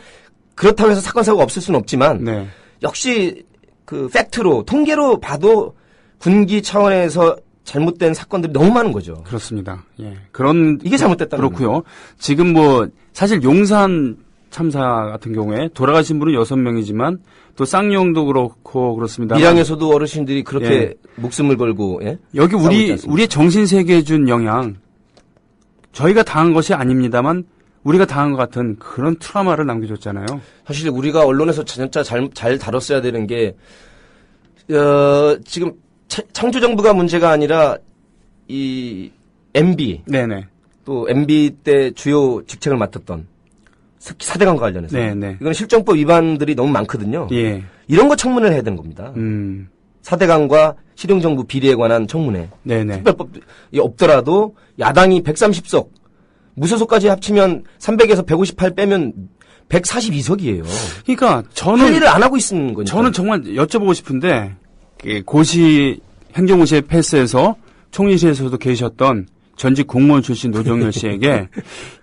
그렇다고 해서 사건 사고가 없을 수는 없지만 네. 역시 그 팩트로 통계로 봐도 군기 차원에서 잘못된 사건들이 너무 많은 거죠. 그렇습니다. 예. 그런 이게 잘못됐다는 그렇고요. 지금 뭐 사실 용산 참사 같은 경우에 돌아가신 분은 6명이지만 또 쌍용도 그렇고 그렇습니다. 밀양에서도 어르신들이 그렇게 예. 목숨을 걸고 예? 여기 싸우고 있지 우리 않습니까? 우리의 정신 세계에 준 영향 저희가 당한 것이 아닙니다만 우리가 당한 것 같은 그런 트라우마를 남겨줬잖아요. 사실 우리가 언론에서 진짜 잘 다뤘어야 되는 게 지금 창조정부가 문제가 아니라 이 MB 네네. 또 MB 때 주요 직책을 맡았던 특히 사대강과 관련해서 네네. 이건 실정법 위반들이 너무 많거든요. 예. 이런 거 청문회를 해야 되는 겁니다. 사대강과 실용정부 비리에 관한 청문회. 네네. 특별법이 없더라도 야당이 130석, 무소속까지 합치면 300에서 158 빼면 142석이에요. 그러니까 할 저는 일을 안 하고 있는 거니까. 저는 정말 여쭤보고 싶은데 고시 행정고시의 패스에서 총리실에서도 계셨던 전직 공무원 출신 노정열 씨에게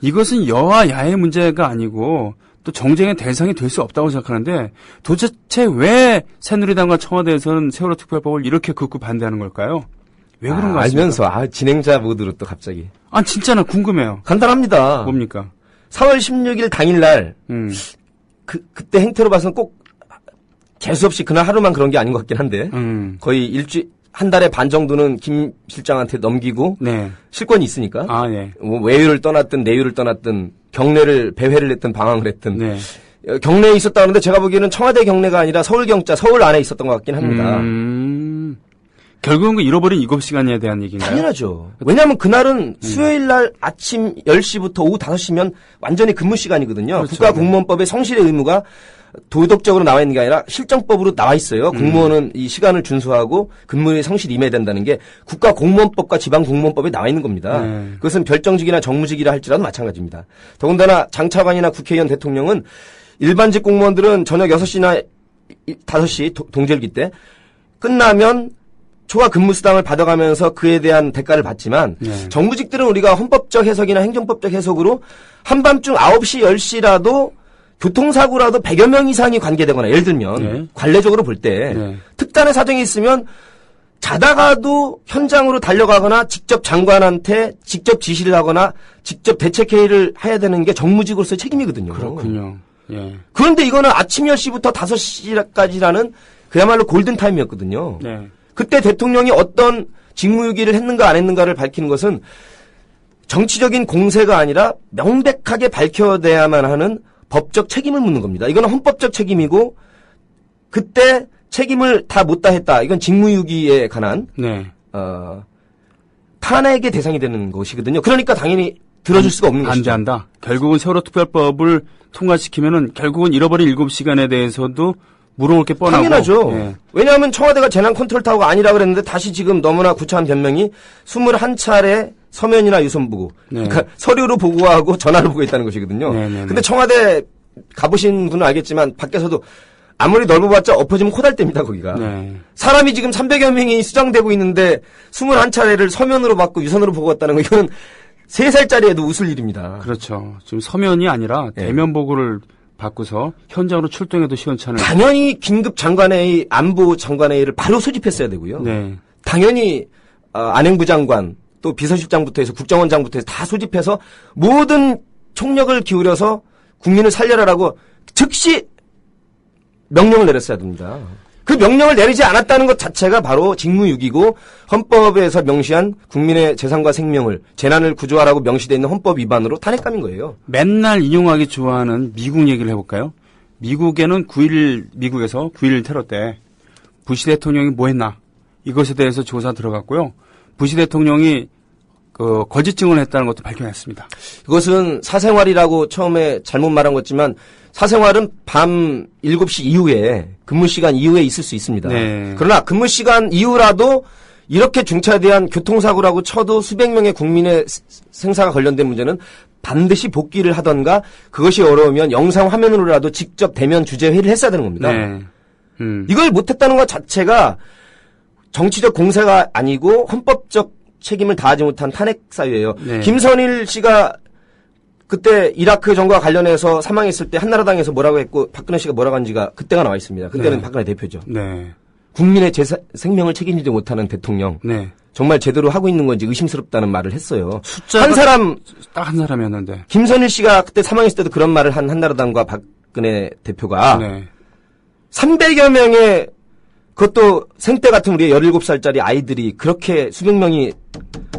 이것은 여와 야의 문제가 아니고 또 정쟁의 대상이 될 수 없다고 생각하는데 도대체 왜 새누리당과 청와대에서는 세월호 특별법을 이렇게 극구 반대하는 걸까요? 왜 그런 거 같습니까? 알면서 진행자 모드로 또 갑자기. 아 진짜나 궁금해요. 간단합니다. 뭡니까? 4월 16일 당일날 그때 행태로 봐서는 꼭 재수 없이 그날 하루만 그런 게 아닌 것 같긴 한데 거의 한 달에 반 정도는 김 실장한테 넘기고 네. 실권이 있으니까 아 네. 뭐 외유를 떠났든 내유를 떠났든 경례를 배회를 했든 방황을 했든 네. 경내에 있었다 하는데 제가 보기에는 청와대 경내가 아니라 서울경자 서울 안에 있었던 것 같긴 합니다. 결국은 그 잃어버린 이급 시간에 대한 얘기인가요? 당연하죠. 왜냐하면 그날은 수요일 날 아침 10시부터 오후 5시면 완전히 근무 시간이거든요. 그렇죠. 국가공무원법의 성실의 의무가 도덕적으로 나와 있는 게 아니라 실정법으로 나와 있어요. 공무원은 이 시간을 준수하고 근무에 성실히 임해야 된다는 게 국가공무원법과 지방공무원법에 나와 있는 겁니다. 그것은 별정직이나 정무직이라 할지라도 마찬가지입니다. 더군다나 장차관이나 국회의원 대통령은 일반직 공무원들은 저녁 6시나 5시 동절기 때 끝나면 초과 근무수당을 받아가면서 그에 대한 대가를 받지만 정부직들은 우리가 헌법적 해석이나 행정법적 해석으로 한밤중 9시, 10시라도 교통사고라도 100여 명 이상이 관계되거나 예를 들면 관례적으로 볼 때 특단의 사정이 있으면 자다가도 현장으로 달려가거나 직접 장관한테 직접 지시를 하거나 직접 대책회의를 해야 되는 게 정무직으로서의 책임이거든요. 그렇군요. 예. 그런데 이거는 아침 10시부터 5시까지라는 그야말로 골든타임이었거든요. 네. 그때 대통령이 어떤 직무유기를 했는가 안 했는가를 밝히는 것은 정치적인 공세가 아니라 명백하게 밝혀내야만 하는 법적 책임을 묻는 겁니다. 이거는 헌법적 책임이고 그때 책임을 다 못 다했다. 이건 직무유기에 관한 네. 탄핵의 대상이 되는 것이거든요. 그러니까 당연히 들어줄 수가 없는 것이죠. 반대한다. 결국은 세월호 특별법을 통과시키면은 결국은 잃어버린 7시간에 대해서도 물어볼 게 뻔하고. 당연하죠. 예. 왜냐하면 청와대가 재난 컨트롤 타워가 아니라 그랬는데 다시 지금 너무나 구차한 변명이 21차례 서면이나 유선보고 그러니까 서류로 보고하고 전화로 보고했다는 것이거든요. 근데 청와대 가보신 분은 알겠지만 밖에서도 아무리 넓어봤자 엎어지면 코달됩니다 거기가. 사람이 지금 300여 명이 수장되고 있는데 21차례를 서면으로 받고 유선으로 보고 왔다는 거 이거는 3살짜리에도 웃을 일입니다. 그렇죠. 지금 서면이 아니라 예. 대면 보고를 받고서 현장으로 출동해도 시원찮은. 당연히 긴급 장관회의, 안보 장관회의를 바로 소집했어야 되고요. 네. 당연히 안행부 장관 또 비서실장부터 해서 국정원장부터 해서 다 소집해서 모든 총력을 기울여서 국민을 살려라라고 즉시 명령을 내렸어야 됩니다. 그 명령을 내리지 않았다는 것 자체가 바로 직무유기고 헌법에서 명시한 국민의 재산과 생명을 재난을 구조하라고 명시되어 있는 헌법 위반으로 탄핵감인 거예요. 맨날 인용하기 좋아하는 미국 얘기를 해볼까요? 미국에서 9.11 테러 때 부시 대통령이 뭐 했나? 이것에 대해서 조사 들어갔고요. 부시 대통령이 거짓 증언을 했다는 것도 밝혀냈습니다. 그것은 사생활이라고 처음에 잘못 말한 것지만 사생활은 밤 7시 이후에 근무 시간 이후에 있을 수 있습니다. 네. 그러나 근무 시간 이후라도 이렇게 중차대한 교통사고라고 쳐도 수백 명의 국민의 생사가 관련된 문제는 반드시 복귀를 하던가 그것이 어려우면 영상 화면으로라도 직접 대면 주재 회의를 했어야 되는 겁니다. 네. 이걸 못했다는 것 자체가 정치적 공세가 아니고 헌법적 책임을 다하지 못한 탄핵 사유예요. 네. 김선일 씨가 그때 이라크 전과 관련해서 사망했을 때 한나라당에서 뭐라고 했고 박근혜 씨가 뭐라고 한지가 그때가 나와 있습니다. 그때는 네. 박근혜 대표죠. 네. 국민의 생명을 책임지지 못하는 대통령. 네. 정말 제대로 하고 있는 건지 의심스럽다는 말을 했어요. 숫자가 한 사람 딱 한 사람이었는데. 김선일 씨가 그때 사망했을 때도 그런 말을 한 한나라당과 박근혜 대표가 네. 300여 명의 그것도 생때 같은 우리 17살짜리 아이들이 그렇게 수백 명이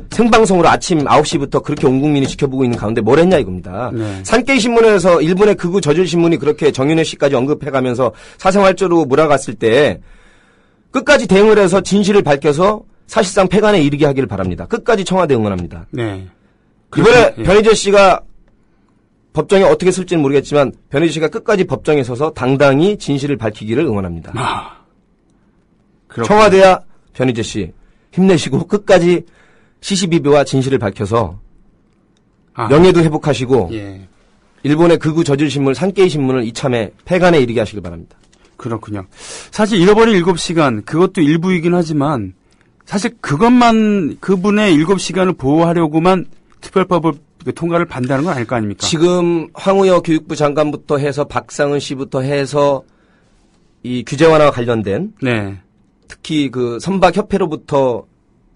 생방송으로 아침 9시부터 그렇게 온 국민이 지켜보고 있는 가운데 뭘 했냐 이겁니다. 네. 산케이 신문에서 일본의 극우 저질 신문이 그렇게 정윤회 씨까지 언급해가면서 사생활죄로 몰아갔을 때 끝까지 대응을 해서 진실을 밝혀서 사실상 폐간에 이르게 하기를 바랍니다. 끝까지 청와대 응원합니다. 네. 이번에 예. 변희재 씨가 법정에 어떻게 쓸지는 모르겠지만 변희재 씨가 끝까지 법정에 서서 당당히 진실을 밝히기를 응원합니다. 그렇군요. 청와대야 변희재 씨 힘내시고 끝까지 시시비비와 진실을 밝혀서 명예도 회복하시고 예. 일본의 극우 저질신문 산케이 신문을 이참에 폐간에 이르게 하시길 바랍니다. 그렇군요. 사실 잃어버린 7시간 그것도 일부이긴 하지만 사실 그것만 그분의 7시간을 보호하려고만 특별법을 통과를 반대하는 건 아닐 거 아닙니까? 지금 황우여 교육부 장관부터 해서 박상은 씨부터 해서 이 규제 완화와 관련된 네. 특히 그 선박협회로부터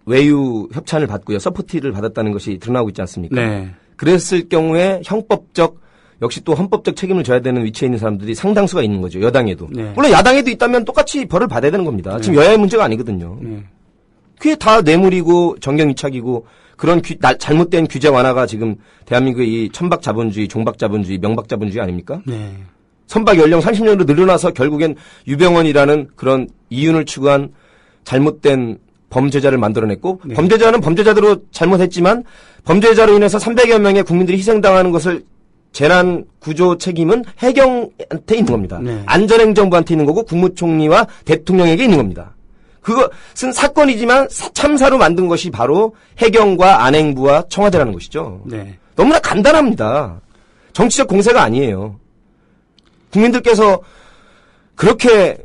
외유 협찬을 받고요. 서포티를 받았다는 것이 드러나고 있지 않습니까? 네. 그랬을 경우에 형법적 역시 또 헌법적 책임을 져야 되는 위치에 있는 사람들이 상당수가 있는 거죠. 여당에도. 네. 물론 야당에도 있다면 똑같이 벌을 받아야 되는 겁니다. 지금 여야의 문제가 아니거든요. 네. 그게 다 뇌물이고 정경유착이고 그런 잘못된 규제 완화가 지금 대한민국의 이 천박자본주의, 종박자본주의, 명박자본주의 아닙니까? 네. 선박 연령 30년으로 늘어나서 결국엔 유병원이라는 그런 이윤을 추구한 잘못된 범죄자를 만들어냈고 네. 범죄자는 범죄자대로 잘못했지만 범죄자로 인해서 300여 명의 국민들이 희생당하는 것을 재난 구조 책임은 해경한테 있는 겁니다. 네. 안전행정부한테 있는 거고 국무총리와 대통령에게 있는 겁니다. 그것은 사건이지만 참사로 만든 것이 바로 해경과 안행부와 청와대라는 것이죠. 네. 너무나 간단합니다. 정치적 공세가 아니에요. 국민들께서 그렇게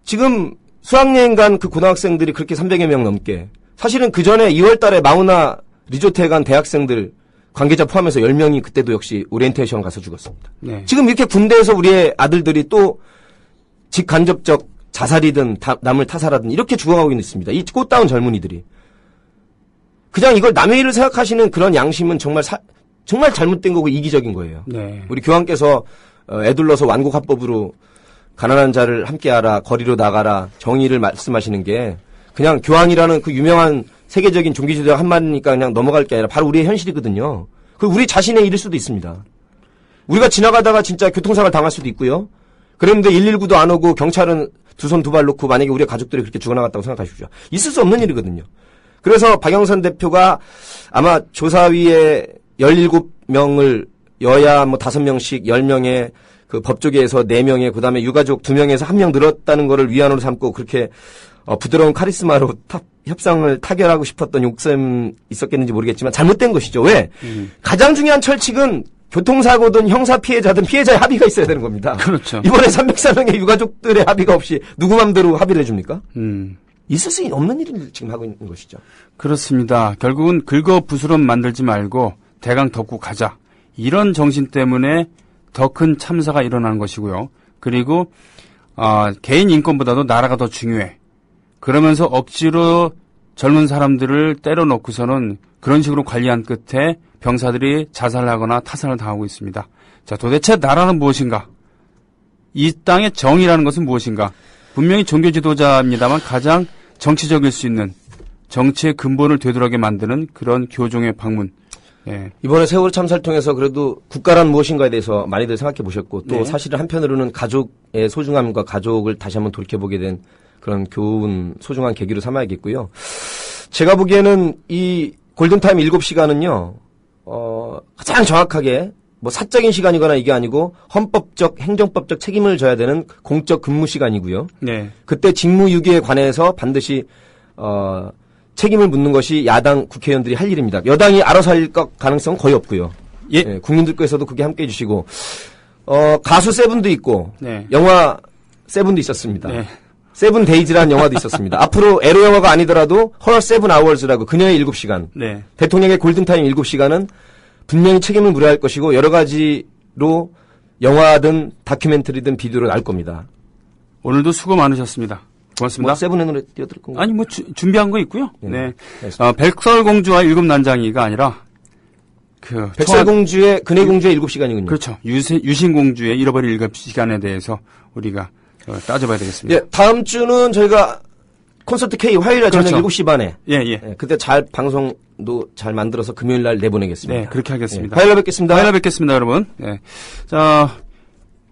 지금 수학여행 간 그 고등학생들이 그렇게 300여 명 넘게 사실은 그 전에 2월 달에 마우나 리조트에 간 대학생들 관계자 포함해서 10명이 그때도 역시 오리엔테이션 가서 죽었습니다. 네. 지금 이렇게 군대에서 우리의 아들들이 또 직간접적 자살이든 남을 타살하든 이렇게 죽어가고 있습니다. 이 꽃다운 젊은이들이. 그냥 이걸 남의 일을 생각하시는 그런 양심은 정말 잘못된 거고 이기적인 거예요. 네. 우리 교황께서 애둘러서 완곡합법으로 가난한 자를 함께하라, 거리로 나가라, 정의를 말씀하시는 게 그냥 교황이라는 그 유명한 세계적인 종교지도자 한 말이니까 그냥 넘어갈 게 아니라 바로 우리의 현실이거든요. 그 우리 자신의 일일 수도 있습니다. 우리가 지나가다가 진짜 교통사고를 당할 수도 있고요. 그런데 119도 안 오고 경찰은 두 손 두 발 놓고 만약에 우리의 가족들이 그렇게 죽어나갔다고 생각하십시오. 있을 수 없는 일이거든요. 그래서 박영선 대표가 아마 조사위에 17명을 여야 5명씩 10명의 그 법조계에서 4명에 그다음에 유가족 2명에서 1명 늘었다는 거를 위안으로 삼고 그렇게 부드러운 카리스마로 협상을 타결하고 싶었던 욕심 있었겠는지 모르겠지만 잘못된 것이죠. 왜? 가장 중요한 철칙은 교통사고든 형사 피해자든 피해자의 합의가 있어야 되는 겁니다. 그렇죠. 이번에 304명의 유가족들의 합의가 없이 누구 맘대로 합의를 해줍니까? 있을 수 없는 일을 지금 하고 있는 것이죠. 그렇습니다. 결국은 긁어부스럼 만들지 말고 대강 덮고 가자. 이런 정신 때문에 더 큰 참사가 일어나는 것이고요. 그리고 개인 인권보다도 나라가 더 중요해. 그러면서 억지로 젊은 사람들을 때려놓고서는 그런 식으로 관리한 끝에 병사들이 자살하거나 타살을 당하고 있습니다. 자, 도대체 나라는 무엇인가? 이 땅의 정의라는 것은 무엇인가? 분명히 종교 지도자입니다만 가장 정치적일 수 있는 정치의 근본을 되돌아게 만드는 그런 교종의 방문. 예. 이번에 세월호 참사를 통해서 그래도 국가란 무엇인가에 대해서 많이들 생각해 보셨고 또 네. 사실은 한편으로는 가족의 소중함과 가족을 다시 한번 돌이켜보게 된 그런 교훈, 소중한 계기로 삼아야겠고요. 제가 보기에는 이 골든타임 7시간은요, 가장 정확하게 뭐 사적인 시간이거나 이게 아니고 헌법적, 행정법적 책임을 져야 되는 공적 근무 시간이고요. 네. 그때 직무유기에 관해서 반드시 책임을 묻는 것이 야당 국회의원들이 할 일입니다. 여당이 알아서 할 가능성은 거의 없고요. 예. 예, 국민들께서도 그게 함께 해주시고 가수 세븐도 있고 네. 영화 세븐도 있었습니다. 네. 세븐 데이즈라는 영화도 있었습니다. 앞으로 에로 영화가 아니더라도 Her 7 Hours라고 그녀의 7시간 네. 대통령의 골든타임 7시간은 분명히 책임을 물어야 할 것이고 여러 가지로 영화든 다큐멘터리든 비디오로 나올 겁니다. 오늘도 수고 많으셨습니다. 고맙습니다. 뭐 세븐의 노래 띄워드릴 건가요? 아니, 뭐, 준비한 거 있고요. 네. 알겠습니다. 백설공주와 일곱 난장이가 아니라, 백설공주의 그네공주의 7시간이군요. 그렇죠. 유신공주의 잃어버린 7시간에 대해서 우리가 따져봐야 되겠습니다. 예, 다음 주는 저희가 콘서트 K 화요일날 그렇죠. 저녁 7시 반에. 예, 예. 예, 그때 잘 방송도 잘 만들어서 금요일날 내보내겠습니다. 네, 그렇게 하겠습니다. 예, 화요일날 뵙겠습니다. 화요일에 뵙겠습니다, 여러분. 예. 자,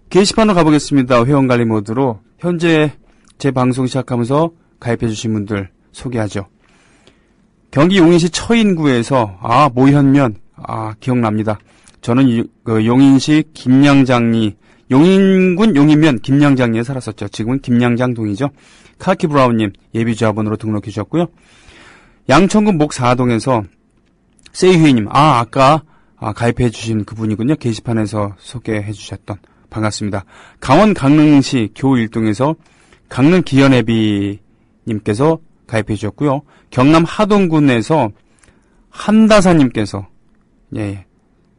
게시판으로 가보겠습니다. 회원관리 모드로. 현재 제 방송 시작하면서 가입해주신 분들 소개하죠. 경기 용인시 처인구에서, 모현면, 기억납니다. 저는 용인시 김양장리, 용인군 용인면 김양장리에 살았었죠. 지금은 김양장동이죠. 카키 브라운님 예비조합원으로 등록해 주셨고요. 양천군 목4동에서 세이휘님, 아까 가입해 주신 그분이군요. 게시판에서 소개해 주셨던. 반갑습니다. 강원 강릉시 교1동에서 강릉 기현애비님께서 가입해 주셨고요. 경남 하동군에서 한다사님께서 예,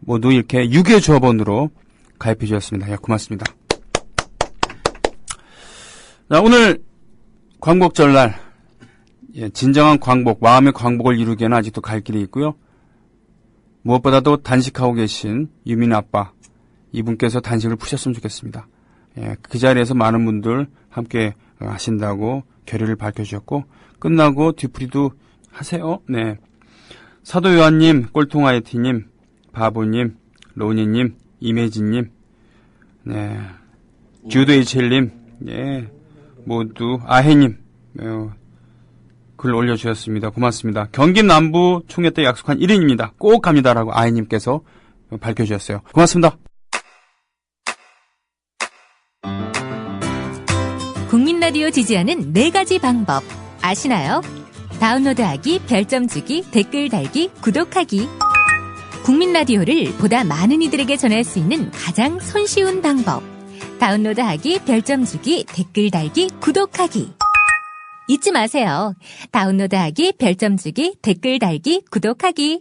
모두 이렇게 유교조합원으로 가입해 주셨습니다. 예, 고맙습니다. 자, 오늘 광복절날 진정한 광복, 마음의 광복을 이루기에는 아직도 갈 길이 있고요. 무엇보다도 단식하고 계신 유민 아빠, 이분께서 단식을 푸셨으면 좋겠습니다. 예, 그 자리에서 많은 분들 함께 하신다고 결의를 밝혀주셨고, 끝나고 뒤풀이도 하세요. 네. 사도 요한님, 꼴통아이티님, 바보님, 로니님, 이매진님, 네. 주도 이첼님, 예. 모두, 아해님, 글 올려주셨습니다. 고맙습니다. 경기 남부 총회 때 약속한 1인입니다. 꼭 갑니다라고 아해님께서 밝혀주셨어요. 고맙습니다. 국민 라디오 지지하는 4가지 방법 아시나요? 다운로드하기, 별점 주기, 댓글 달기, 구독하기. 국민 라디오를 보다 많은 이들에게 전할 수 있는 가장 손쉬운 방법. 다운로드하기, 별점 주기, 댓글 달기, 구독하기. 잊지 마세요. 다운로드하기, 별점 주기, 댓글 달기, 구독하기.